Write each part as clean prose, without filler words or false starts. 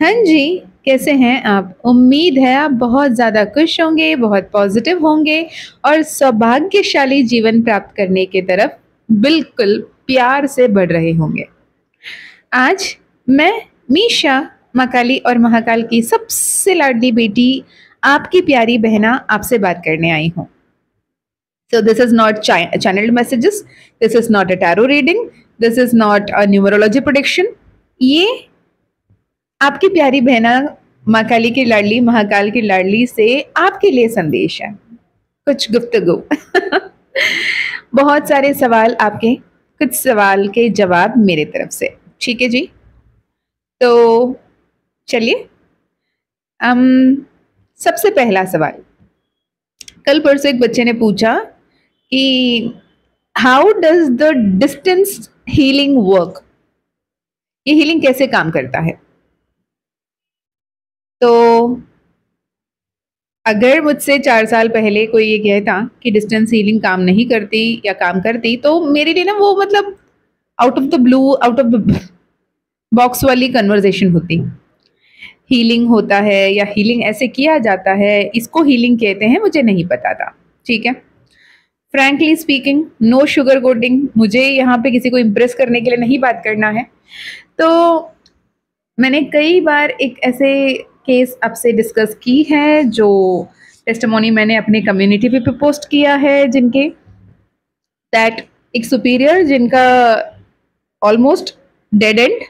हाँ जी, कैसे हैं आप? उम्मीद है आप बहुत ज़्यादा खुश होंगे, बहुत पॉजिटिव होंगे और सौभाग्यशाली जीवन प्राप्त करने की तरफ बिल्कुल प्यार से बढ़ रहे होंगे। आज मैं मीशा, मकाली और महाकाल की सबसे लाडली बेटी, आपकी प्यारी बहना आपसे बात करने आई हूँ। So this is not channeled messages, this is not a tarot reading, this is not a numerology prediction. ये आपकी प्यारी बहना माँ काली की लाडली महाकाल की लाडली से आपके लिए संदेश है, कुछ गुफ्तगू। बहुत सारे सवाल आपके, कुछ सवाल के जवाब मेरे तरफ से। ठीक है जी, तो चलिए हम सबसे पहला सवाल। कल परसों एक बच्चे ने पूछा कि how does the distance healing work, ये हीलिंग कैसे काम करता है। तो अगर मुझसे 4 साल पहले कोई ये कहता कि डिस्टेंस हीलिंग काम नहीं करती या काम करती, तो मेरे लिए ना वो मतलब out of the blue, out of the box वाली कन्वर्सेशन होती। हीलिंग होता है या हीलिंग ऐसे किया जाता है, इसको हीलिंग कहते हैं, मुझे नहीं पता था। ठीक है, frankly speaking, no sugar coating, मुझे यहाँ पे किसी को इम्प्रेस करने के लिए नहीं बात करना है। तो मैंने कई बार एक ऐसे केस आपसे डिस्कस की है जो टेस्टिमोनी मैंने अपने कम्युनिटी पे पोस्ट किया है, जिनके दैट एक सुपीरियर जिनका ऑलमोस्ट डेड एंड,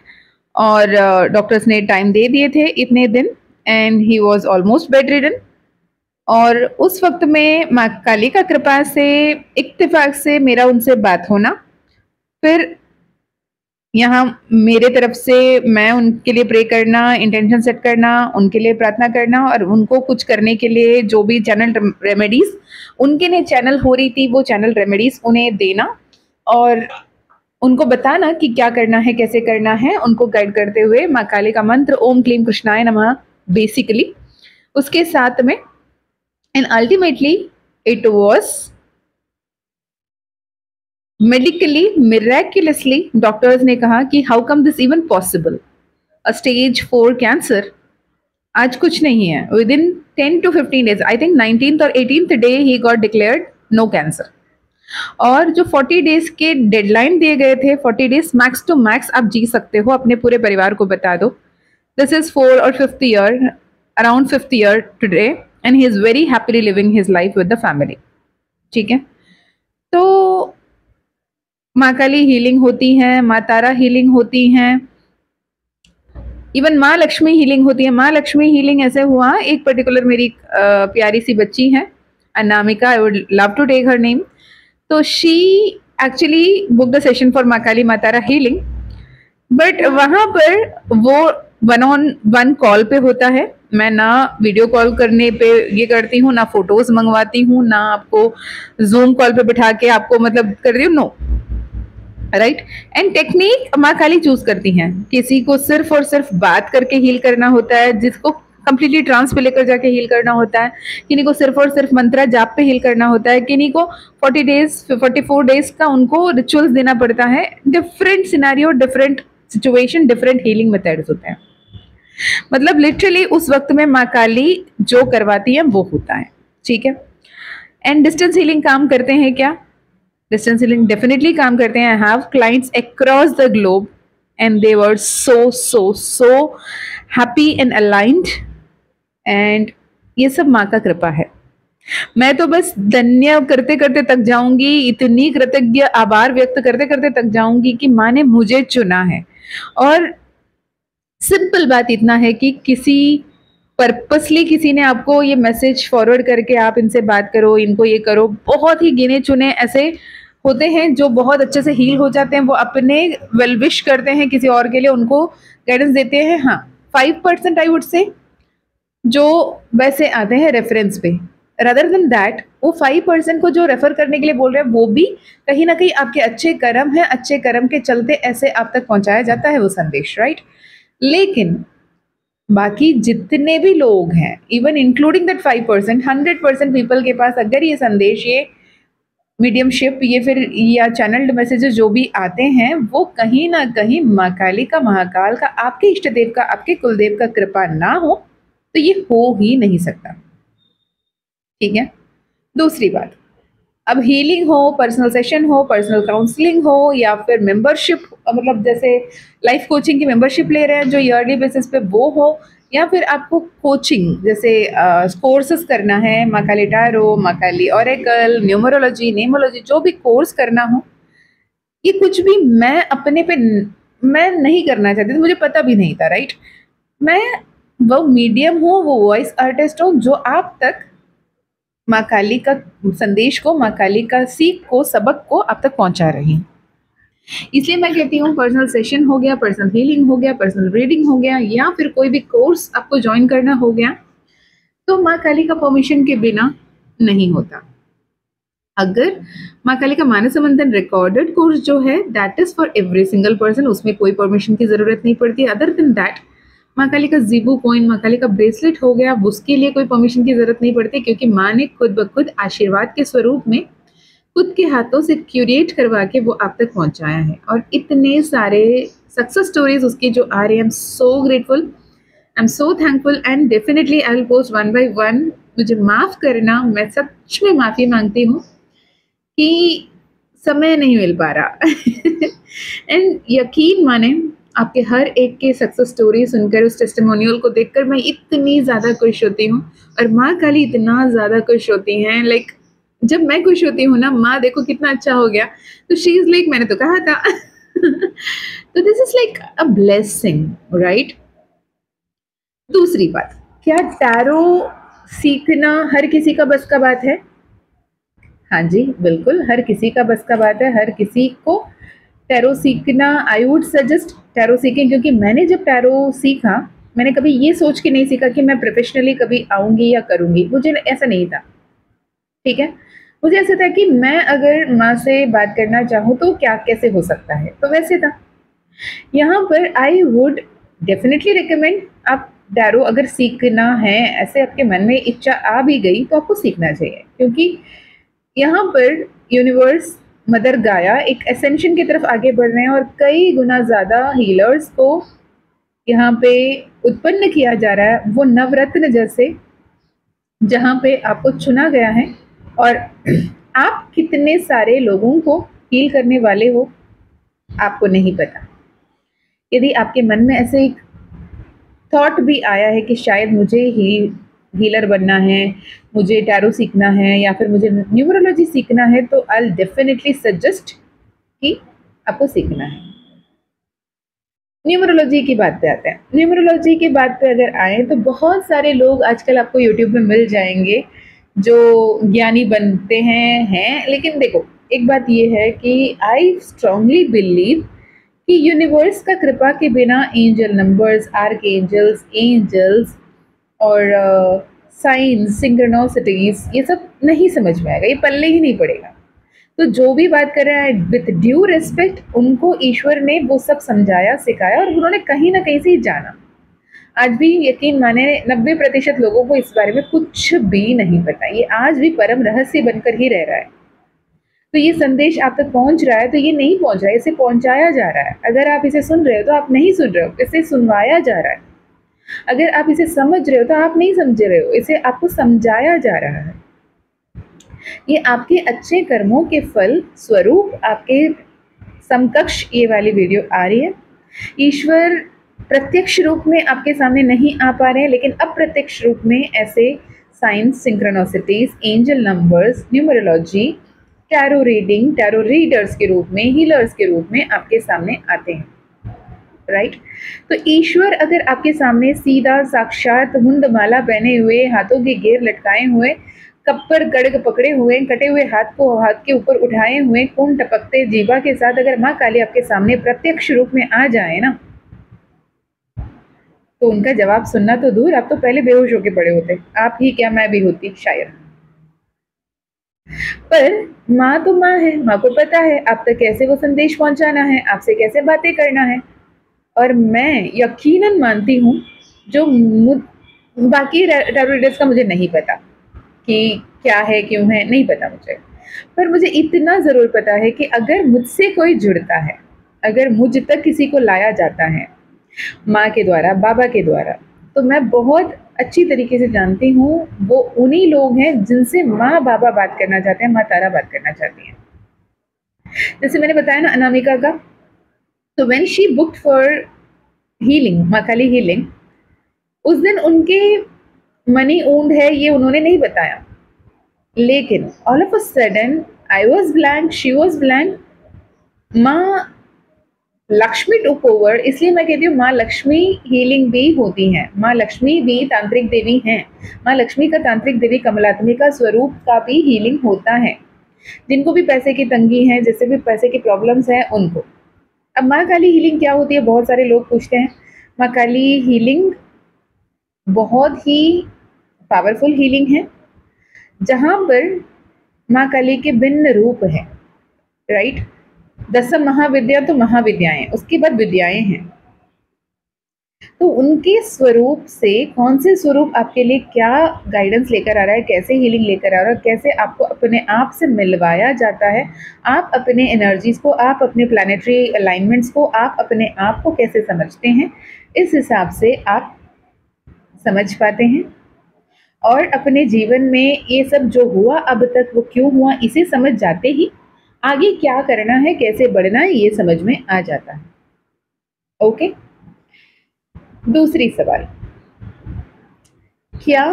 और डॉक्टर्स ने टाइम दे दिए थे इतने दिन, and he was almost bed ridden. और उस वक्त में माँ काली का कृपा से इत्तेफाक से मेरा उनसे बात होना, फिर यहाँ मेरे तरफ से मैं उनके लिए प्रे करना, इंटेंशन सेट करना, उनके लिए प्रार्थना करना, और उनको कुछ करने के लिए जो भी चैनल रेमेडीज उनके लिए चैनल हो रही थी, वो चैनल रेमेडीज उन्हें देना और उनको बताना कि क्या करना है, कैसे करना है, उनको गाइड करते हुए माँ काली का मंत्र ओम क्लीम कृष्णाय नमः बेसिकली उसके साथ में। And ultimately it was medically miraculously, doctors ने कहा कि how come this even possible, a stage 4 cancer, आज कुछ नहीं है, within 10 to 15 days, I think 19th और 18th डे ही गॉट डिक्लेयर्ड नो कैंसर। और जो 40 डेज के डेडलाइन दिए गए थे, 40 डेज मैक्स टू मैक्स आप जी सकते हो, अपने पूरे परिवार को बता दो। This is 4th or 5th year, around 5th year today, and he is very happily living his life with the family. ठीक है, तो माँ काली हीलिंग होती है, माँ तारा हीलिंग होती हैं, इवन माँ लक्ष्मी हीलिंग होती है। माँ लक्ष्मी हीलिंग ऐसे हुआ, एक पर्टिकुलर मेरी प्यारी सी बच्ची है Anamika, I would love to take her name. तो she actually book the session for माँ काली माँ तारा हीलिंग, बट वहाँ पर वो 1-on-1 कॉल पे होता है। मैं ना वीडियो कॉल करने पे ये करती हूँ, ना फोटोज मंगवाती हूँ, ना आपको जूम कॉल पे बिठा के आपको मतलब कर रही हूँ, नो, राइट। एंड टेक्निक माँ काली चूज करती हैं। किसी को सिर्फ और सिर्फ बात करके हील करना होता है, जिसको कंप्लीटली ट्रांस पे लेकर जाके हील करना होता है, किन्हीं को सिर्फ और सिर्फ मंत्रा जाप पे हील करना होता है, किन्हीं को 40 डेज 44 डेज का उनको रिचुअल्स देना पड़ता है। Different scenario, different situation, different healing methods होते हैं। मतलब लिटरली उस वक्त में माँ काली जो करवाती है वो होता है। ठीक है, एंड डिस्टेंस हीलिंग काम करते हैं क्या? डिस्टेंस हीलिंग डेफिनेटली काम करते हैं। I have clients across the globe and they were so so so happy and aligned, and ये सब माँ का कृपा है। मैं तो बस धन्य करते करते तक जाऊंगी, इतनी कृतज्ञ आभार व्यक्त करते करते तक जाऊंगी कि माँ ने मुझे चुना है। और सिंपल बात इतना है कि किसी पर्पसली किसी ने आपको ये मैसेज फॉरवर्ड करके आप इनसे बात करो, इनको ये करो, बहुत ही गिने चुने ऐसे होते हैं जो बहुत अच्छे से हील हो जाते हैं, वो अपने वेल विश करते हैं किसी और के लिए, उनको गाइडेंस देते हैं। हाँ, 5% आई वुड से जो वैसे आते हैं रेफरेंस पे, रदर देन दैट वो 5% को जो रेफर करने के लिए बोल रहे हैं, वो भी कहीं ना कहीं आपके अच्छे कर्म है, अच्छे कर्म के चलते ऐसे आप तक पहुंचाया जाता है वो संदेश, राइट। लेकिन बाकी जितने भी लोग हैं, इवन इंक्लूडिंग दैट 5%, 100% पीपल के पास अगर ये संदेश, ये मीडियमशिप ये फिर या चैनल्ड मैसेजेस जो भी आते हैं वो कहीं ना कहीं माँ काली का, महाकाल का, आपके इष्ट देव का, आपके कुलदेव का कृपा ना हो तो ये हो ही नहीं सकता। ठीक है। दूसरी बात, अब हीलिंग हो, पर्सनल सेशन हो, पर्सनल काउंसलिंग हो, या फिर मेंबरशिप, मतलब जैसे लाइफ कोचिंग की मेंबरशिप ले रहे हैं जो ईयरली बेसिस पे वो हो, या फिर आपको कोचिंग जैसे कोर्सेज करना है, माँ काली टैरो, माँ काली ऑरेकल, न्यूमरोलॉजी, नेमोलॉजी, जो भी कोर्स करना हो, ये कुछ भी मैं अपने पे मैं नहीं करना चाहती थी, मुझे पता भी नहीं था, राइट। मैं वो मीडियम हूँ, वो वॉइस आर्टिस्ट हूँ जो आप तक माँ काली का संदेश को, माँ काली का सीख को, सबक को आप तक पहुंचा रही हूँ। इसलिए मैं कहती हूँ पर्सनल सेशन हो गया, पर्सनल हीलिंग हो गया, पर्सनल रीडिंग हो गया, या फिर कोई भी कोर्स आपको ज्वाइन करना हो गया, तो माँ काली का परमिशन के बिना नहीं होता। अगर माँ काली का मानस मंथन रिकॉर्डेड कोर्स जो है that is for every single person, उसमें कोई परमिशन की जरूरत नहीं पड़ती। अदर देन दैट, माँ काली का जीबू कॉइन, माँ काली का ब्रेसलेट हो गया, उसके लिए कोई परमिशन की जरूरत नहीं पड़ती, क्योंकि माँ ने खुद ब खुद आशीर्वाद के स्वरूप में खुद के हाथों से क्यूरेट करवा के वो आप तक पहुंचाया है। और इतने सारे सक्सेस स्टोरीज उसकी जो आ रही है, I am so grateful, I am so thankful, and definitely I will post one by one. मुझे माफ करना, मैं सच में माफी मांगती हूँ कि समय नहीं मिल पा रहा। एंड यकीन माने, आपके हर एक के सक्सेस स्टोरी सुनकर, उस टेस्टिमोनियल को देखकर मैं इतनी ज़्यादा खुश होती हूँ, और माँ काली इतना ज़्यादा खुश होती हैं। लाइक जब मैं खुश होती हूँ ना, माँ देखो कितना अच्छा हो गया, तो शी इज़ लाइक मैंने तो कहा था। तो this is like a blessing, right. दूसरी बात, क्या टैरो सीखना हर किसी का बस का बात है? हाँ जी, बिल्कुल हर किसी का बस का बात है। हर किसी को टैरो सीखना, आई वुड सजेस्ट टैरो सीखें, क्योंकि मैंने जब टैरो सीखा, मैंने कभी ये सोच के नहीं सीखा कि मैं प्रोफेशनली कभी आऊँगी या करूँगी, मुझे ऐसा नहीं था, ठीक है। मुझे ऐसा था कि मैं अगर माँ से बात करना चाहूँ तो क्या कैसे हो सकता है, तो वैसे था। यहाँ पर आई वुड डेफिनेटली रिकमेंड, आप टैरो अगर सीखना है, ऐसे आपके मन में इच्छा आ भी गई तो आपको सीखना चाहिए, क्योंकि यहाँ पर यूनिवर्स, मदर गाया एक एसेंशन की तरफ आगे बढ़ रहे हैं, और कई गुना ज़्यादा हीलर्स को यहाँ पे उत्पन्न किया जा रहा है, वो नवरत्न जैसे, जहाँ पे आपको चुना गया है, और आप कितने सारे लोगों को हील करने वाले हो आपको नहीं पता। यदि आपके मन में ऐसे एक थॉट भी आया है कि शायद मुझे हीलर बनना है, मुझे टैरो सीखना है, या फिर मुझे न्यूमरोलॉजी सीखना है, तो आई डेफिनेटली सजेस्ट कि आपको सीखना है। न्यूमरोलॉजी की बात पे आते हैं। न्यूमरोलॉजी की बात पे अगर आए तो बहुत सारे लोग आजकल आपको यूट्यूब में मिल जाएंगे जो ज्ञानी बनते हैं, लेकिन देखो एक बात ये है कि आई स्ट्रांगली बिलीव कि यूनिवर्स का कृपा के बिना एंजल नंबर्स, आर्क एंजल्स और साइंस, सिंक्रोनोसिटीज, ये सब नहीं समझ में आएगा, ये पल्ले ही नहीं पड़ेगा। तो जो भी बात कर रहे हैं विथ ड्यू रिस्पेक्ट, उनको ईश्वर ने वो सब समझाया, सिखाया, और उन्होंने कहीं ना कहीं से ही जाना। आज भी यकीन माने 90% लोगों को इस बारे में कुछ भी नहीं पता, ये आज भी परम रहस्य बनकर ही रह रहा है। तो ये संदेश आप तक पहुंच रहा है तो ये नहीं पहुंच रहा है, इसे पहुंचाया जा रहा है। अगर आप इसे सुन रहे हो तो आप नहीं सुन रहे हो, इसे सुनवाया जा रहा है। अगर आप इसे समझ रहे हो तो आप नहीं समझ रहे हो, इसे आपको समझाया जा रहा है। ये आपके अच्छे कर्मों के फल स्वरूप आपके समकक्ष ये वाली वीडियो आ रही है। ईश्वर प्रत्यक्ष रूप में आपके सामने नहीं आ पा रहे हैं, लेकिन अप्रत्यक्ष रूप में ऐसे science, synchronicities, angel numbers, numerology, tarot reading, tarot readers के रूप में, हीलर्स के रूप में आपके सामने आते हैं, राइट। तो ईश्वर अगर आपके सामने सीधा साक्षात मुंड माला पहने हुए, हाथों के घेर लटकाए हुए, कप्पर गड़ग पकड़े हुए, कटे हुए हाथ को हाथ के ऊपर उठाए हुए, खून टपकते जीवा के साथ अगर माँ काली आपके सामने प्रत्यक्ष रूप में आ जाए ना, तो उनका जवाब सुनना तो दूर, आप तो पहले बेहोश होके पड़े होते। आप ही क्या, मैं भी होती शायद। पर माँ तो माँ है, माँ को पता है आप तक कैसे वो संदेश पहुंचाना है, आपसे कैसे बातें करना है। और मैं यकीनन मानती हूँ, जो बाकी टैरो रीडर्स का मुझे नहीं पता कि क्या है, क्यों है, नहीं पता मुझे, पर मुझे इतना ज़रूर पता है कि अगर मुझसे कोई जुड़ता है, अगर मुझ तक किसी को लाया जाता है माँ के द्वारा, बाबा के द्वारा, तो मैं बहुत अच्छी तरीके से जानती हूँ वो उन्हीं लोग हैं जिनसे माँ बाबा बात करना चाहते हैं, माँ तारा बात करना चाहती हैं। जैसे मैंने बताया ना अनामिका का, तो when she booked for healing, माँ काली हीलिंग, उस दिन उनके मनी ओन्ड है ये उन्होंने नहीं बताया, लेकिन all of a sudden I was blank, she was blank, माँ लक्ष्मी टुक ओवर। इसलिए मैं कहती हूँ माँ लक्ष्मी हीलिंग भी होती हैं, माँ लक्ष्मी भी तांत्रिक देवी हैं। माँ लक्ष्मी का तांत्रिक देवी कमलात्मिका स्वरूप का भी हीलिंग होता है, जिनको भी पैसे की तंगी है, जैसे भी पैसे की प्रॉब्लम्स है उनको। अब माँ काली हीलिंग क्या होती है, बहुत सारे लोग पूछते हैं। माँ काली हीलिंग बहुत ही पावरफुल हीलिंग है, जहाँ पर माँ काली के भिन्न रूप हैं, राइट। दसम महाविद्या तो महाविद्याएं, उसके बाद विद्याएं हैं। तो उनके स्वरूप से कौन से स्वरूप आपके लिए क्या गाइडेंस लेकर आ रहा है, कैसे हीलिंग लेकर आ रहा है, कैसे आपको अपने आप से मिलवाया जाता है, आप अपने एनर्जीज को, आप अपने प्लैनेटरी अलाइनमेंट्स को, आप अपने आप को कैसे समझते हैं, इस हिसाब से आप समझ पाते हैं। और अपने जीवन में ये सब जो हुआ अब तक वो क्यों हुआ, इसे समझ जाते ही आगे क्या करना है, कैसे बढ़ना है, ये समझ में आ जाता है। ओके, दूसरी सवाल, क्या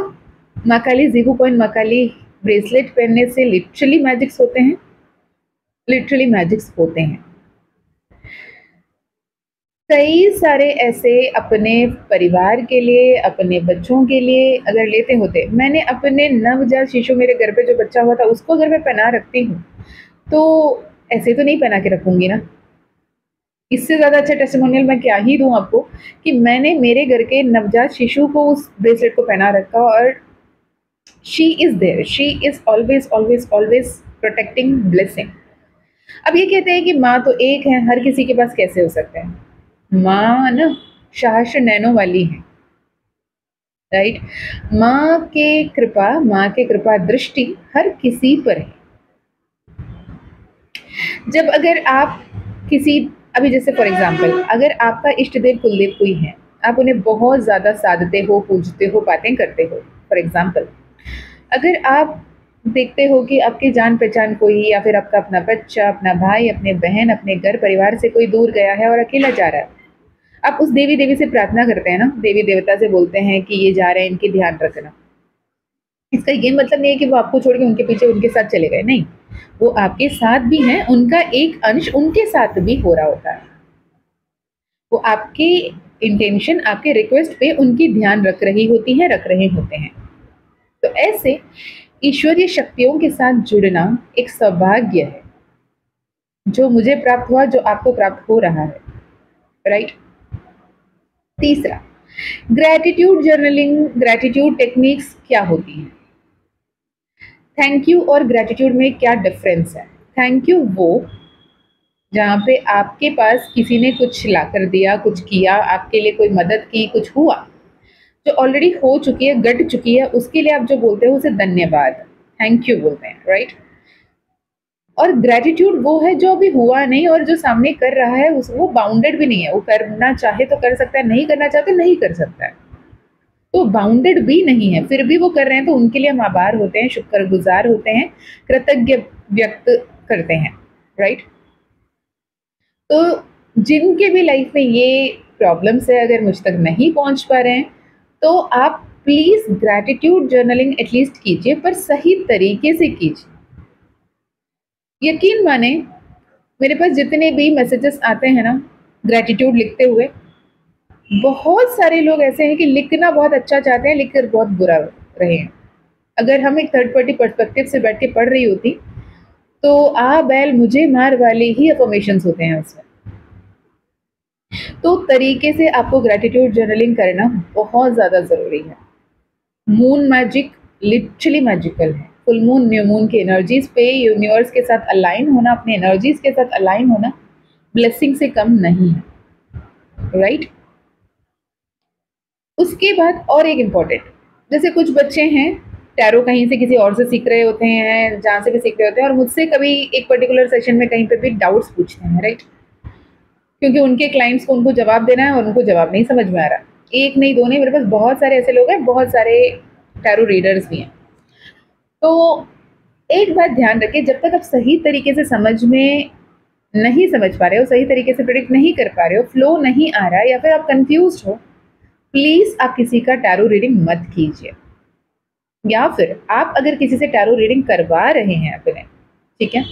माँ काली ज़ीबू पॉइंट माँ काली ब्रेसलेट पहनने से लिटरली मैजिक्स होते हैं? लिटरली मैजिक्स होते हैं। कई सारे ऐसे अपने परिवार के लिए, अपने बच्चों के लिए अगर लेते होते, मैंने अपने नवजात शिशु, मेरे घर पे जो बच्चा हुआ था उसको अगर मैं पहना रखती हूँ तो ऐसे तो नहीं पहना के रखूंगी ना। इससे ज़्यादा अच्छा टेस्टिमोनियल मैं क्या ही दूँ आपको कि मैंने मेरे घर के नवजात शिशु को उस ब्रेसलेट को पहना रखा और she is there, she is always always always protecting, blessing. अब ये कहते हैं कि माँ तो एक है, हर किसी के पास कैसे हो सकता है? माँ ना सहस्त्र नैनों वाली है, राइट। माँ के कृपा दृष्टि हर किसी पर है। जब अगर आप किसी, अभी जैसे फॉर एग्जांपल, अगर आपका इष्ट देव कुलदेव कोई है, आप उन्हें बहुत ज़्यादा साधते हो, पूजते हो, बातें करते हो, फॉर एग्जांपल अगर आप देखते हो कि आपकी जान पहचान कोई, या फिर आपका अपना बच्चा, अपना भाई, अपने बहन, अपने घर परिवार से कोई दूर गया है और अकेला जा रहा है, आप उस देवी देवी से प्रार्थना करते हैं ना, देवी देवता से बोलते हैं कि ये जा रहे हैं, इनकी ध्यान रखना। इसका ये मतलब नहीं है कि वो आपको छोड़ के उनके पीछे उनके साथ चले गए, नहीं, वो आपके साथ भी हैं, उनका एक अंश उनके साथ भी हो रहा होता है। वो आपके इंटेंशन, आपके रिक्वेस्ट पे उनकी ध्यान रख रही होती है, रख रहे होते हैं। तो ऐसे ईश्वरीय शक्तियों के साथ जुड़ना एक सौभाग्य है, जो मुझे प्राप्त हुआ, जो आपको प्राप्त हो रहा है, राइट। तीसरा, ग्रैटिट्यूड जर्नलिंग, ग्रैटिट्यूड टेक्निक्स क्या होती हैं? थैंक यू और ग्रैटिट्यूड में क्या डिफरेंस है? थैंक यू वो जहाँ पे आपके पास किसी ने कुछ ला कर दिया, कुछ किया, आपके लिए कोई मदद की, कुछ हुआ जो ऑलरेडी हो चुकी है, घट चुकी है, उसके लिए आप जो बोलते हो उसे धन्यवाद, थैंक यू बोलते हैं, राइट। और ग्रैटिट्यूड वो है जो अभी हुआ नहीं और जो सामने कर रहा है उस, वो बाउंडेड भी नहीं है, वो करना चाहे तो कर सकता है, नहीं करना चाहे तो नहीं कर सकता है, तो बाउंडेड भी नहीं है, फिर भी वो कर रहे हैं तो उनके लिए हम आभार होते हैं, शुक्रगुजार होते हैं, कृतज्ञ व्यक्त करते हैं, राइट। तो जिनके भी लाइफ में ये प्रॉब्लम्स है, अगर मुझ तक नहीं पहुंच पा रहे हैं, तो आप प्लीज ग्रैटिट्यूड जर्नलिंग एटलीस्ट कीजिए, पर सही तरीके से कीजिए। यकीन माने, मेरे पास जितने भी मैसेजेस आते हैं ना ग्रैटिट्यूड लिखते हुए, बहुत सारे लोग ऐसे हैं कि लिखना बहुत अच्छा चाहते हैं, लिखकर बहुत बुरा रहे हैं। अगर हम एक थर्ड पार्टी पर्सपेक्टिव से बैठ के पढ़ रही होती तो आ बैल मुझे मार वाले ही अफर्मेशंस होते हैं उसमें। तो तरीके से आपको ग्रैटिट्यूड जर्नलिंग करना बहुत ज़्यादा ज़रूरी है। मून मैजिक लिटरली मैजिकल है। फुल मून, न्यू मून की एनर्जीज पे यूनिवर्स के साथ अलाइन होना, अपने एनर्जीज के साथ अलाइन होना ब्लेसिंग से कम नहीं है, राइट। उसके बाद और एक इम्पॉर्टेंट, जैसे कुछ बच्चे हैं टैरो कहीं से किसी और से सीख रहे होते हैं, जहाँ से भी सीख रहे होते हैं, और मुझसे कभी एक पर्टिकुलर सेशन में कहीं पे भी डाउट्स पूछते हैं, राइट? क्योंकि उनके क्लाइंट्स को उनको जवाब देना है और उनको जवाब नहीं समझ में आ रहा। एक नहीं, दो नहीं, मेरे पास बहुत सारे ऐसे लोग हैं, बहुत सारे टैरो रीडर्स भी हैं। तो एक बात ध्यान रखिए, जब तक आप सही तरीके से समझ में नहीं समझ पा रहे हो, सही तरीके से प्रेडिक्ट नहीं कर पा रहे हो, फ्लो नहीं आ रहा है, या फिर आप कंफ्यूज्ड हो, प्लीज आप किसी का टैरो रीडिंग मत कीजिए। या फिर आप अगर किसी से टैरो रीडिंग करवा रहे हैं अपने, ठीक है,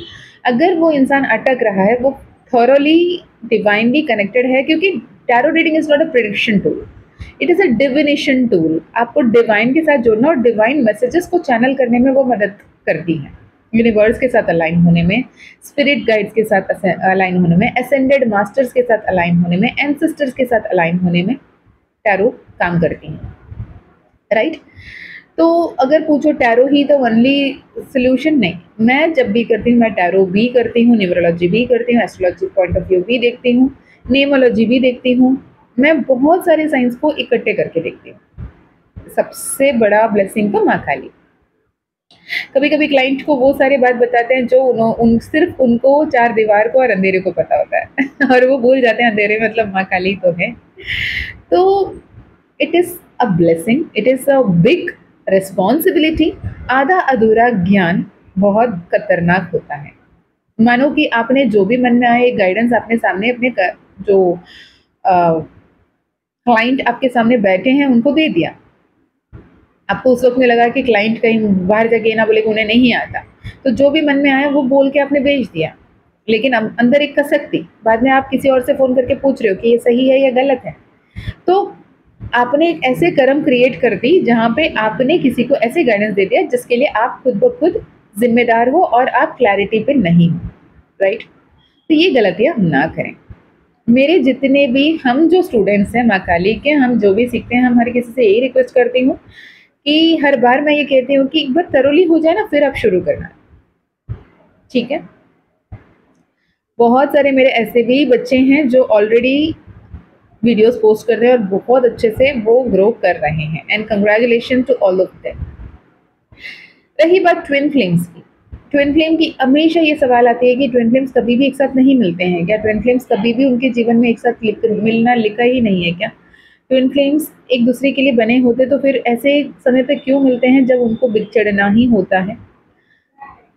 अगर वो इंसान अटक रहा है, वो थॉरोली डिवाइनली कनेक्टेड है, क्योंकि tarot reading is not a prediction tool, it is a divination tool. आपको डिवाइन के साथ जोड़ना और डिवाइन मैसेजेस को चैनल करने में वो मदद करती है, यूनिवर्स के साथ अलाइन होने में, स्पिरिट गाइड्स के साथ अलाइन होने में, असेंडेड मास्टर्स के साथ अलाइन होने में, एंसेस्टर्स के साथ अलाइन होने में टैरो काम करती हैं, राइट? तो अगर पूछो tarot he the only solution, नहीं, मैं जब भी करती हूँ, मैं टैरो भी करती हूँ, न्यूमरोलॉजी भी करती हूँ, एस्ट्रोलॉजी पॉइंट ऑफ व्यू भी देखती हूँ, नेमोलॉजी भी देखती हूँ, मैं बहुत सारे साइंस को इकट्ठे करके देखती हूँ। सबसे बड़ा ब्लेसिंग तो माँ काली। कभी कभी क्लाइंट को वो सारे बात बताते हैं जो सिर्फ उनको चार दीवार को और अंधेरे को पता होता है और वो भूल जाते हैं अंधेरे मतलब माँ काली तो है। तो it is a blessing, it is a big responsibility. आधा अधूरा ज्ञान बहुत खतरनाक होता है। मानो कि आपने जो भी मन में आए गाइडेंस आपने सामने अपने जो क्लाइंट आपके सामने बैठे हैं उनको दे दिया, आपको उस वक्त में लगा कि क्लाइंट कहीं बाहर जाके ना बोले कि उन्हें नहीं आता, तो जो भी मन में आया वो बोल के आपने भेज दिया, लेकिन अंदर एक कसक थी, बाद में आप किसी और से फोन करके पूछ रहे हो कि ये सही है या गलत है। तो आपने एक ऐसे कर्म क्रिएट कर दी जहां पे आपने किसी को ऐसे गाइडेंस दे दिया जिसके लिए आप खुद ब खुद जिम्मेदार हो और आप क्लैरिटी पे नहीं हो, राइट? तो ये गलतियां ना करें। मेरे जितने भी हम जो स्टूडेंट्स हैं माँ काली के, हम जो भी सीखते हैं, हम हर किसी से यही रिक्वेस्ट करती हूँ कि हर बार मैं ये कहती हूँ कि एक बार thoroughly हो जाए ना, फिर आप शुरू करना, ठीक है? बहुत सारे मेरे ऐसे भी बच्चे हैं जो ऑलरेडी वीडियोस पोस्ट कर रहे हैं और बहुत अच्छे से वो ग्रो कर रहे हैं, and congratulation to all of them. रही बात ट्विन फ्लेम्स की, ट्विन फ्लेम की हमेशा ये सवाल आती है कि ट्विन फ्लेम्स कभी भी एक साथ नहीं मिलते हैं क्या? ट्विन फ्लेम्स कभी भी उनके जीवन में एक साथ मिलना लिखा ही नहीं है क्या? ट्विन फ्लेम्स एक दूसरे के लिए बने होते तो फिर ऐसे समय पे क्यों मिलते हैं जब उनको बिछड़ना ही होता है?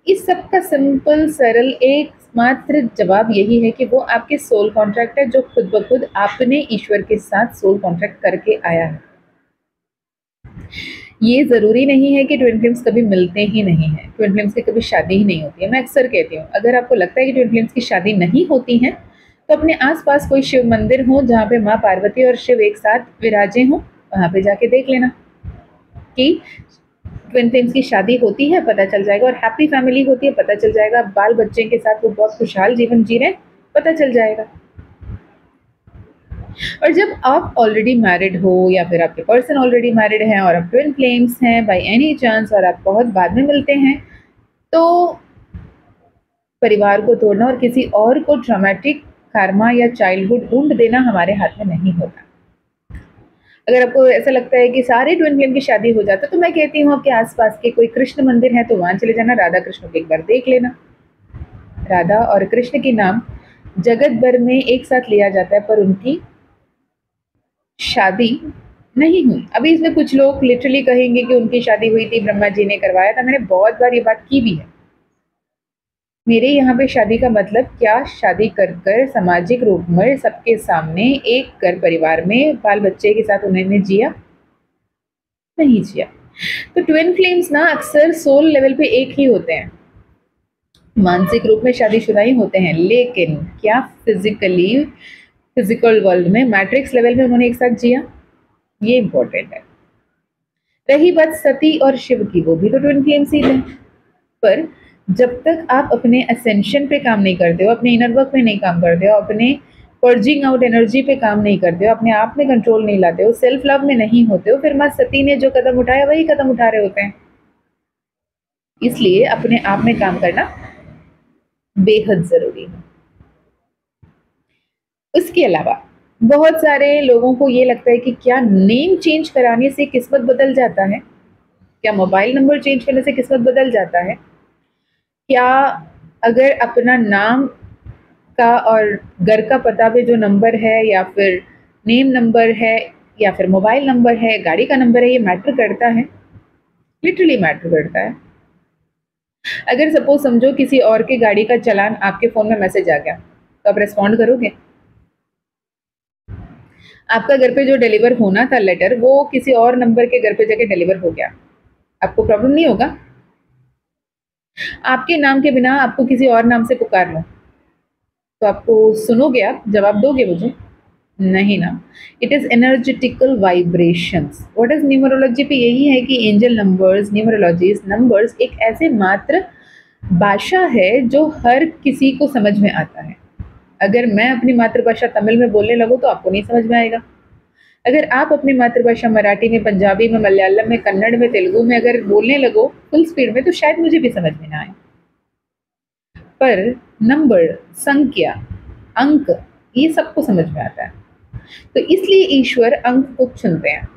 इस सब का सिंपल सरल एक मात्र जवाब यही है कि वो आपके सोल कॉन्ट्रैक्ट है, जो खुद ब खुद आपने ईश्वर के साथ सोल कॉन्ट्रैक्ट करके आया है। ये ज़रूरी नहीं है कि ट्विन फ्लेम्स कभी मिलते ही नहीं हैं, ट्विन फ्लेम्स की कभी शादी ही नहीं होती है। मैं अक्सर कहती हूँ, अगर आपको लगता है कि ट्विन फ्लेम्स की शादी नहीं होती है, तो अपने आस-पास कोई शिव मंदिर हो जहाँ पे माँ पार्वती और शिव एक साथ विराजे हों, वहाँ पे जाके देख लेना कि ट्विन फ्लेम्स की शादी होती है, पता चल जाएगा, और हैप्पी फैमिली होती है, पता चल जाएगा, बाल बच्चे के साथ वो बहुत खुशहाल जीवन जी रहे हैं, पता चल जाएगा। और जब आप ऑलरेडी मैरिड हो या फिर आपके पर्सन ऑलरेडी मैरिड हैं और आप ट्विन फ्लेम्स हैं बाय एनी चांस और आप बहुत बाद में मिलते हैं, तो परिवार को तोड़ना और किसी और को ट्रॉमेटिक कार्मा या चाइल्डहुड वुंड देना हमारे हाथ में नहीं होता। अगर आपको ऐसा लगता है कि सारे ट्विन फ्लेम की शादी हो जाता, तो मैं कहती हूँ आपके आसपास के कोई कृष्ण मंदिर है तो वहां चले जाना, राधा कृष्ण को एक बार देख लेना। राधा और कृष्ण के नाम जगत भर में एक साथ लिया जाता है, पर उनकी शादी नहीं हुई। अभी इसमें कुछ लोग लिटरली कहेंगे कि उनकी शादी हुई थी, ब्रह्मा जी ने करवाया था। मैंने बहुत बार ये बात की भी है। मेरे यहाँ पे शादी का मतलब क्या, शादी कर कर सामाजिक रूप में सबके सामने एक घर परिवार में बाल बच्चे के साथ उन्होंने जिया नहीं जिया। तो ट्विन फ्लेम्स ना अक्सर सोल लेवल पे एक ही होते हैं, मानसिक रूप में शादीशुदा ही होते हैं, लेकिन क्या फिजिकल वर्ल्ड में मैट्रिक्स लेवल में उन्होंने एक साथ जिया, ये इंपॉर्टेंट है। रही बात सती और शिव की, वो भी तो ट्विन फ्लेम्स ही थे, पर जब तक आप अपने असेंशन पे काम नहीं करते हो, अपने इनर वर्क में नहीं काम करते हो, अपने पर्जिंग आउट एनर्जी पे काम नहीं करते हो, अपने आप में कंट्रोल नहीं लाते हो, सेल्फ लव में नहीं होते हो, फिर माँ सती ने जो कदम उठाया वही कदम उठा रहे होते हैं। इसलिए अपने आप में काम करना बेहद जरूरी है। उसके अलावा बहुत सारे लोगों को ये लगता है कि क्या नेम चेंज कराने से किस्मत बदल जाता है? क्या मोबाइल नंबर चेंज करने से किस्मत बदल जाता है? क्या अगर अपना नाम का और घर का पता पे जो नंबर है या फिर नेम नंबर है या फिर मोबाइल नंबर है, गाड़ी का नंबर है, ये मैटर करता है? लिटरली मैटर करता है। अगर सपोज समझो किसी और के गाड़ी का चालान आपके फ़ोन में मैसेज आ गया, तो आप रिस्पॉन्ड करोगे? आपका घर पे जो डिलीवर होना था लेटर, वो किसी और नंबर के घर पे जाके डिलीवर हो गया, आपको प्रॉब्लम नहीं होगा? आपके नाम के बिना आपको किसी और नाम से पुकार लो, तो आपको सुनोगे, आप जवाब दोगे मुझे? नहीं ना। It is energetical vibrations. What is numerology पे यही है कि एंजल नंबर्स, न्यूमरोलॉजीज नंबर्स एक ऐसे मात्र भाषा है जो हर किसी को समझ में आता है। अगर मैं अपनी मातृभाषा तमिल में बोलने लगूँ तो आपको नहीं समझ में आएगा। अगर आप अपनी मातृभाषा मराठी में, पंजाबी में, मलयालम में, कन्नड़ में, तेलुगु में अगर बोलने लगो फुल स्पीड में, तो शायद मुझे भी समझ में ना आए। पर नंबर, संख्या, अंक, ये सबको समझ में आता है। तो इसलिए ईश्वर अंक को चुनते हैं।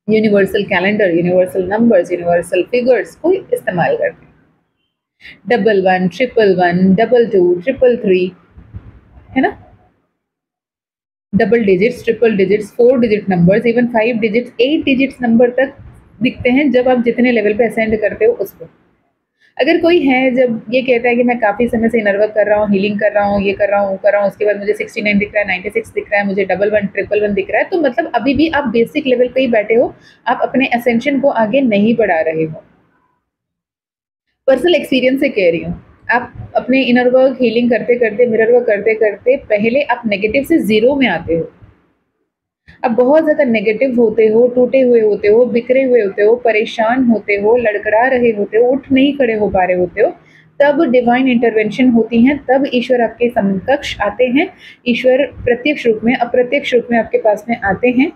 Universal calendar, universal numbers, universal figures को इस्तेमाल करते हैं। 11, 111, 22, 333, है ना? Double digits, triple digits, 4 digit numbers, even 5 digits, 8 digits number तक दिखते हैं जब आप जितने लेवल पे असेंड करते हो उस पर। अगर कोई है जब ये कहता है कि मैं काफ़ी समय से इनर वर्क कर रहा हूँ, हीलिंग कर रहा हूँ, ये कर रहा हूँ, वो कर रहा हूँ, उसके बाद मुझे 69 दिख रहा है, 96 दिख रहा है, मुझे 11, 111 दिख रहा है, तो मतलब अभी भी आप बेसिक लेवल पे ही बैठे हो, आप अपने असेंशन को आगे नहीं बढ़ा रहे हो। पर्सनल एक्सपीरियंस से कह रही हूँ। आप अपने इनर वर्क, हीलिंग करते करते, मिरर वर्क करते करते पहले आप नेगेटिव से ज़ीरो में आते हो। अब बहुत ज़्यादा नेगेटिव होते हो, टूटे हुए होते हो, बिखरे हुए होते हो, परेशान होते हो, लड़खड़ा रहे होते हो, उठ नहीं खड़े हो पा रहे होते हो, तब डिवाइन इंटरवेंशन होती हैं, तब ईश्वर आपके समकक्ष आते हैं। ईश्वर प्रत्यक्ष रूप में, अप्रत्यक्ष रूप में आपके पास में आते हैं,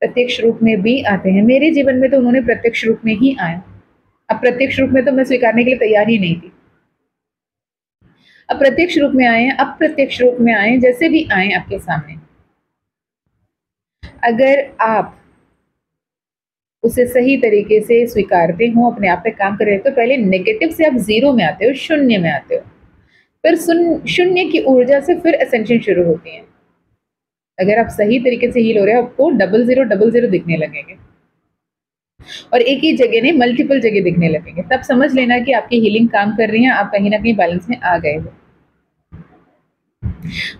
प्रत्यक्ष रूप में भी आते हैं। मेरे जीवन में तो उन्होंने प्रत्यक्ष रूप में ही आया। अप्रत्यक्ष रूप में तो मैं स्वीकारने के लिए तैयार ही नहीं थी। अप्रत्यक्ष रूप में आए, अप्रत्यक्ष रूप में आए, जैसे भी आए आपके सामने, अगर आप उसे सही तरीके से स्वीकारते हो, अपने आप पे काम कर रहे हो, तो पहले नेगेटिव से आप ज़ीरो में आते हो, शून्य में आते हो। फिर शून्य की ऊर्जा से फिर असेंशन शुरू होती है। अगर आप सही तरीके से हील हो रहे हो, आपको डबल ज़ीरो दिखने लगेंगे और एक ही जगह नहीं, मल्टीपल जगह दिखने लगेंगे। तब समझ लेना कि आपकी हीलिंग काम कर रही है, आप कहीं न कहीं बैलेंस में आ गए हो।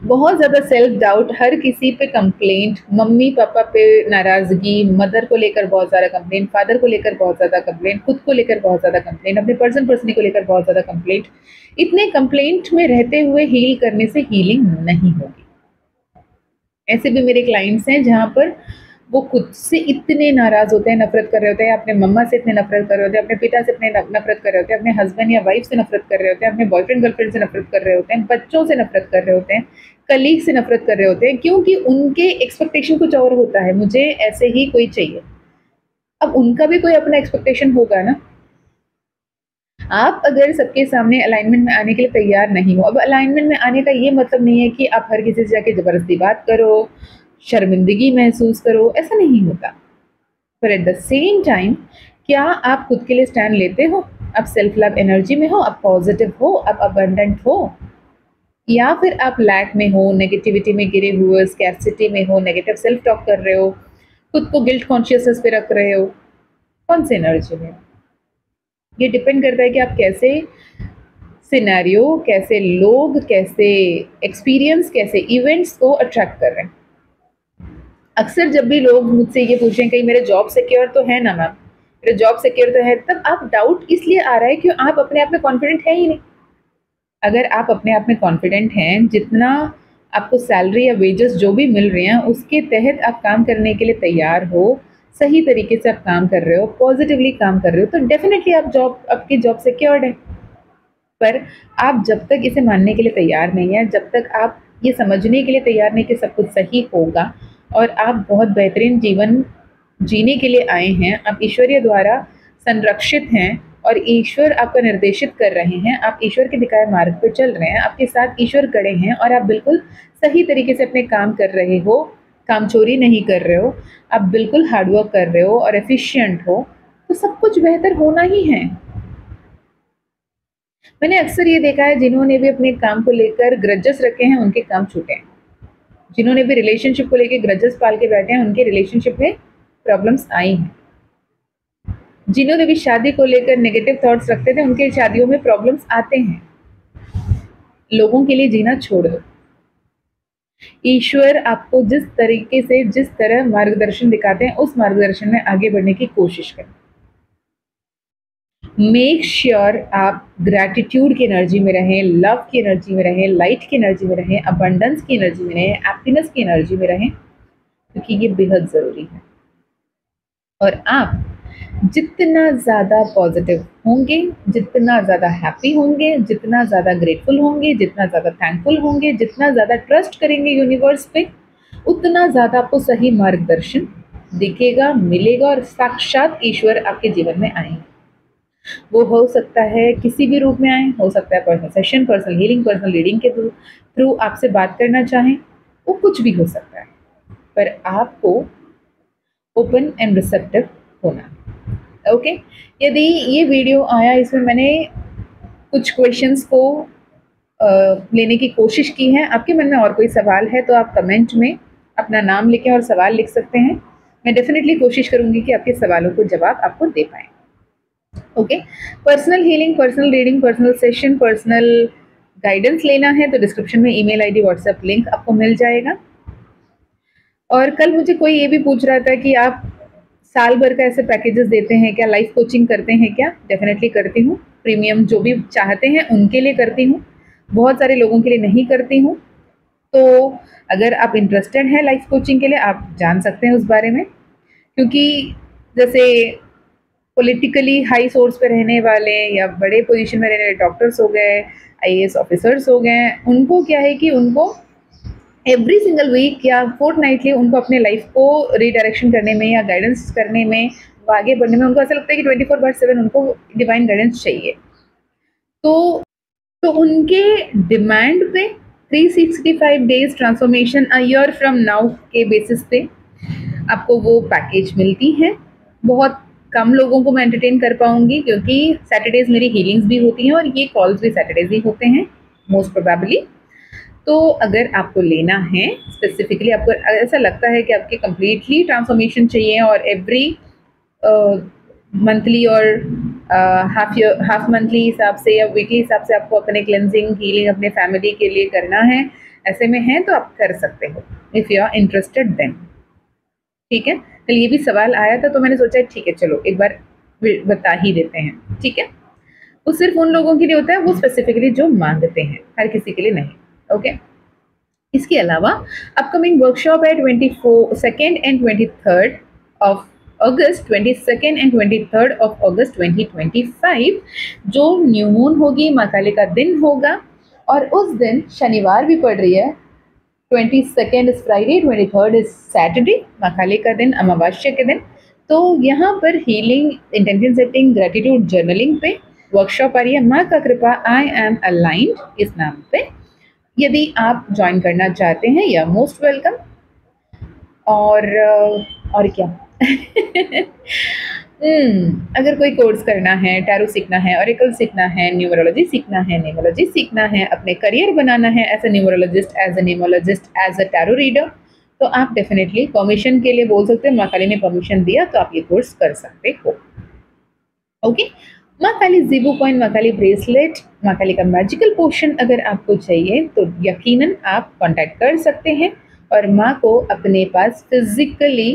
बहुत ज़्यादा सेल्फ डाउट, हर किसी पे कंप्लेंट, मम्मी पापा पे नाराज़गी, मदर को लेकर बहुत ज़्यादा कंप्लेंट, फादर को लेकर बहुत ज़्यादा कंप्लेंट, खुद को लेकर बहुत ज़्यादा कंप्लेंट, अपने पर्सन को लेकर बहुत ज़्यादा कंप्लेंट। इतने कंप्लेंट में रहते हुए हील करने से हीलिंग नहीं होगी। ऐसे भी मेरे क्लाइंट्स हैं जहाँ पर वो खुद से इतने नाराज़ होते हैं, नफ़रत कर रहे होते हैं, अपने मम्मा से इतने नफ़रत कर रहे होते हैं, अपने पिता से इतने नफ़रत कर रहे होते हैं, अपने हस्बैंड या वाइफ से नफ़रत कर रहे होते हैं, अपने बॉयफ्रेंड गर्लफ्रेंड से नफ़रत कर रहे होते हैं, बच्चों से नफ़रत कर रहे होते हैं, कलीग से नफ़रत कर रहे होते हैं, क्योंकि उनके एक्सपेक्टेशन कुछ और होता है, मुझे ऐसे ही कोई चाहिए। अब उनका भी कोई अपना एक्सपेक्टेशन होगा ना। आप अगर सबके सामने अलाइनमेंट में आने के लिए तैयार नहीं हो, अब अलाइनमेंट में आने का ये मतलब नहीं है कि आप हर किसी से जाके ज़बरदस्ती बात करो, शर्मिंदगी महसूस करो, ऐसा नहीं होता। पर एट द सेम टाइम, क्या आप खुद के लिए स्टैंड लेते हो? आप सेल्फ लव एनर्जी में हो, आप पॉजिटिव हो, आप अबंडेंट हो, या फिर आप लैक में हो, नेगेटिविटी में गिरे हुए, स्कैर्सिटी में हो, नेगेटिव सेल्फ टॉक कर रहे हो, खुद को गिल्ट कॉन्शियसनेस पे रख रहे हो? कौन सी एनर्जी में? ये डिपेंड करता है कि आप कैसे सिनेरियो, कैसे लोग, कैसे एक्सपीरियंस, कैसे इवेंट्स को अट्रैक्ट कर रहे हैं। अक्सर जब भी लोग मुझसे ये पूछें कहीं मेरे जॉब सिक्योर तो है ना मैम, मेरा जॉब सिक्योर तो है, तब आप डाउट इसलिए आ रहा है कि आप अपने आप में कॉन्फिडेंट है ही नहीं। अगर आप अपने आप में कॉन्फिडेंट हैं, जितना आपको सैलरी या वेजेस जो भी मिल रहे हैं उसके तहत आप काम करने के लिए तैयार हो, सही तरीके से आप काम कर रहे हो, पॉजिटिवली काम कर रहे हो, तो डेफिनेटली आपकी जॉब सिक्योर्ड है। पर आप जब तक इसे मानने के लिए तैयार नहीं हैं, जब तक आप ये समझने के लिए तैयार नहीं कि सब कुछ सही होगा और आप बहुत बेहतरीन जीवन जीने के लिए आए हैं, आप ईश्वरीय द्वारा संरक्षित हैं और ईश्वर आपका निर्देशित कर रहे हैं, आप ईश्वर के दिखाए मार्ग पर चल रहे हैं, आपके साथ ईश्वर खड़े हैं और आप बिल्कुल सही तरीके से अपने काम कर रहे हो, काम चोरी नहीं कर रहे हो, आप बिल्कुल हार्ड वर्क कर रहे हो और एफिशिएंट हो, तो सब कुछ बेहतर होना ही है। मैंने अक्सर ये देखा है, जिन्होंने भी अपने काम को लेकर ग्रजेस रखे हैं उनके काम छूटे हैं। जिन्होंने भी रिलेशनशिप को लेकर ग्रजेस पाल के बैठे हैं उनके रिलेशनशिप में प्रॉब्लम्स आई हैं। जिन्होंने भी शादी को लेकर नेगेटिव थॉट्स रखते थे उनके शादियों में प्रॉब्लम्स आते हैं। लोगों के लिए जीना छोड़ दो। ईश्वर आपको जिस तरीके से, जिस तरह मार्गदर्शन दिखाते हैं उस मार्गदर्शन में आगे बढ़ने की कोशिश करें। मेक श्योर आप ग्रैटिट्यूड की एनर्जी में रहें, लव की एनर्जी में रहें, लाइट की एनर्जी में रहें, अबंडेंस की एनर्जी में रहें, हैप्पीनेस की एनर्जी में रहें, क्योंकि ये बेहद ज़रूरी है। और आप जितना ज़्यादा पॉजिटिव होंगे, जितना ज़्यादा हैप्पी होंगे, जितना ज़्यादा ग्रेटफुल होंगे, जितना ज़्यादा थैंकफुल होंगे, जितना ज़्यादा ट्रस्ट करेंगे यूनिवर्स पे, उतना ज़्यादा आपको सही मार्गदर्शन दिखेगा, मिलेगा और साक्षात ईश्वर आपके जीवन में आएंगे। वो हो सकता है किसी भी रूप में आए, हो सकता है personal session, personal healing, personal reading के थ्रू आपसे बात करना चाहें, वो कुछ भी हो सकता है, पर आपको ओपन एंड रिसेप्टिव होना। ओके, यदि ये वीडियो आया, इसमें मैंने कुछ क्वेश्चंस को लेने की कोशिश की है। आपके मन में और कोई सवाल है तो आप कमेंट में अपना नाम लिखें और सवाल लिख सकते हैं। मैं डेफिनेटली कोशिश करूंगी कि आपके सवालों को जवाब आपको दे पाएँ। Okay, personal healing, personal reading, personal session, personal guidance लेना है तो डिस्क्रिप्शन में ईमेल आईडी, व्हाट्सएप लिंक आपको मिल जाएगा। और कल मुझे कोई ये भी पूछ रहा था कि आप साल भर का ऐसे पैकेजेस देते हैं क्या, लाइफ कोचिंग करते हैं क्या? डेफिनेटली करती हूँ। प्रीमियम जो भी चाहते हैं उनके लिए करती हूँ, बहुत सारे लोगों के लिए नहीं करती हूँ। तो अगर आप इंटरेस्टेड हैं लाइफ कोचिंग के लिए, आप जान सकते हैं उस बारे में। क्योंकि जैसे पॉलिटिकली हाई सोर्स पे रहने वाले या बड़े पोजीशन में रहने वाले डॉक्टर्स हो गए, आईएएस ऑफिसर्स हो गए, उनको क्या है कि उनको एवरी सिंगल वीक या फोर्टनाइटली उनको अपने लाइफ को रीडायरेक्शन करने में या गाइडेंस करने में, आगे बढ़ने में, उनको ऐसा लगता है कि 24/7 उनको डिवाइन गाइडेंस चाहिए। तो उनके डिमांड पे 365 days transformation a year from now के बेसिस पे आपको वो पैकेज मिलती है। बहुत कम लोगों को मैं एंटरटेन कर पाऊंगी क्योंकि सैटरडेज मेरी हीलिंग्स भी होती हैं और ये कॉल्स भी सैटरडेज ही होते हैं मोस्ट प्रोबेबली। तो अगर आपको लेना है, स्पेसिफिकली आपको ऐसा लगता है कि आपके कंप्लीटली ट्रांसफॉर्मेशन चाहिए और एवरी मंथली और हाफ मंथली हिसाब से या वीकली हिसाब से आपको अपने क्लेंजिंग, हीलिंग अपने फैमिली के लिए करना है, ऐसे में है तो आप कर सकते हो if you are interested then. ठीक है, कल ये भी सवाल आया था तो मैंने सोचा ठीक है चलो एक बार बता ही देते हैं। ठीक है, वो सिर्फ उन लोगों के लिए होता है, वो स्पेसिफिकली जो मांगते हैं, हर किसी के लिए नहीं। ओके, इसके अलावा अपकमिंग वर्कशॉप है 22nd and 23rd of August, 22nd and 23rd of अगस्त 2025, जो न्यू मून होगी, माँ काली का दिन होगा और उस दिन शनिवार भी पड़ रही है। 22nd is Friday, 23rd is Saturday, माँ काली का दिन, अमावस्या के दिन। तो यहाँ पर healing, intention setting, gratitude journaling पे वर्कशॉप आ रही है, माँ का कृपा आई एम अलाइंड इस नाम पे। यदि आप ज्वाइन करना चाहते हैं या मोस्ट वेलकम। और क्या अगर कोई कोर्स करना है, टैरो सीखना है, ऑरेकल सीखना है, न्यूमरोलॉजी सीखना है, नेमोलॉजी सीखना है, अपने करियर बनाना है as a numerologist, as a nameologist, as a tarot reader, तो आप डेफिनेटली परमिशन के लिए बोल सकते हैं। माँ काली ने परमिशन दिया तो आप ये कोर्स कर सकते हो। ओके, माँ काली ज़ीबू कॉइन, माँ काली ब्रेसलेट, माँ काली का मैजिकल पोशन अगर आपको चाहिए तो यकीनन आप कांटेक्ट कर सकते हैं और माँ को अपने पास फिजिकली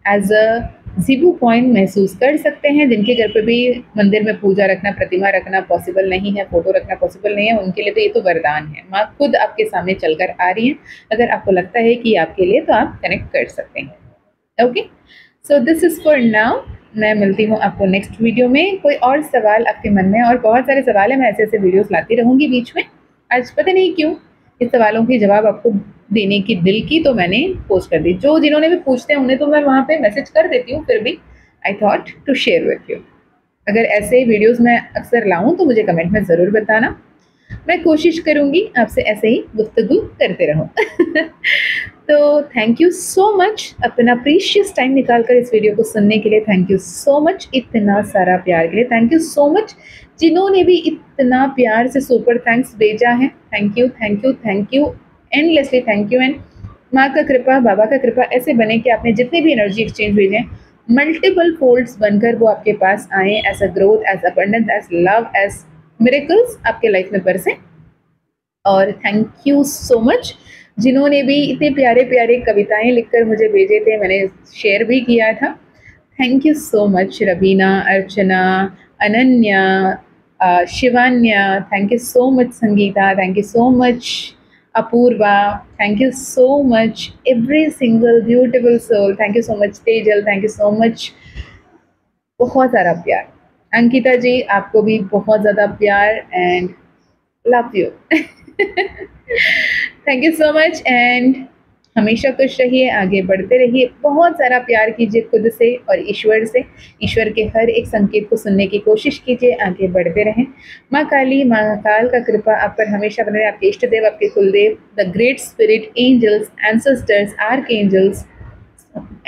एज अ ज़ीबू कॉइन महसूस कर सकते हैं। जिनके घर पे भी मंदिर में पूजा रखना, प्रतिमा रखना पॉसिबल नहीं है, फोटो रखना पॉसिबल नहीं है, उनके लिए तो ये तो वरदान है। माँ खुद आपके सामने चलकर आ रही हैं। अगर आपको लगता है कि आपके लिए, तो आप कनेक्ट कर सकते हैं। Okay, so this is for now. मैं मिलती हूँ आपको नेक्स्ट वीडियो में। कोई और सवाल आपके मन में, और बहुत सारे सवाल हैं, मैं ऐसे ऐसे वीडियोस लाती रहूँगी बीच में। आज पता नहीं क्यों इस सवालों के जवाब आपको देने की दिल की, तो मैंने पोस्ट कर दी। जिन्होंने भी पूछते हैं उन्हें तो मैं वहाँ पे मैसेज कर देती हूँ, फिर भी I thought to share with you. अगर ऐसे वीडियोज़ मैं अक्सर लाऊँ तो मुझे कमेंट में ज़रूर बताना। मैं कोशिश करूँगी आपसे ऐसे ही गुफ्तगू करते रहूँ। तो थैंक यू सो मच अपना प्रीशियस टाइम निकाल कर इस वीडियो को सुनने के लिए। थैंक यू सो मच इतना सारा प्यार के लिए। थैंक यू सो मच जिन्होंने भी इतना प्यार से सुपर थैंक्स भेजा है। Thank you thank you thank you endlessly thank you. And माँ का कृपा, बाबा का कृपा ऐसे बने कि आपने जितने भी एनर्जी एक्सचेंज भेजे हैं मल्टीपल फोल्ड्स बनकर वो आपके पास आए, as a growth, as abundance, as love, as miracles आपके लाइफ में बरसें। और थैंक यू सो मच जिन्होंने भी इतने प्यारे प्यारे कविताएं लिखकर मुझे भेजे थे, मैंने शेयर भी किया था। Thank you so much Raveena, Archana, Ananya, Shivanya, thank you so much Sangeeta, thank you so much Apoorva, thank you so much every single beautiful soul, thank you so much Tejal, thank you so much, बहुत सारा प्यार। अंकिता जी आपको भी बहुत ज़्यादा प्यार and love you. Thank you so much and हमेशा खुश रहिए, आगे बढ़ते रहिए, बहुत सारा प्यार कीजिए खुद से और ईश्वर से। ईश्वर के हर एक संकेत को सुनने की कोशिश कीजिए, आगे बढ़ते रहें। माँ काली, माँ काल का कृपा आप पर हमेशा बने रहे, आपके इष्ट देव, आपके कुलदेव, the great spirit, angels, ancestors, archangels,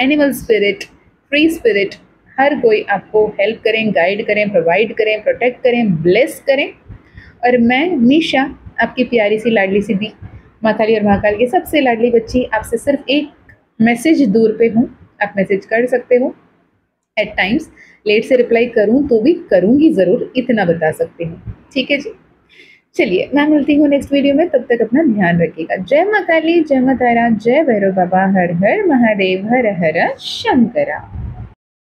animal spirit, free spirit, हर कोई आपको हेल्प करें, गाइड करें, प्रोवाइड करें, प्रोटेक्ट करें, ब्लेस करें। और मैं मीशा आपकी प्यारी सी लाडली सी दी माँ काली और महाकाल की सबसे लाडली बच्ची आपसे सिर्फ एक मैसेज दूर पे हूँ। आप मैसेज कर सकते हो, एट टाइम्स लेट से रिप्लाई करूँ तो भी करूँगी ज़रूर, इतना बता सकती हूँ। ठीक है जी, चलिए मैं मिलती हूँ नेक्स्ट वीडियो में, तब तक अपना ध्यान रखिएगा। जय माँ काली, जय माँ तारा, जय भैरव बाबा, हर हर महादेव, हर हर शंकरा।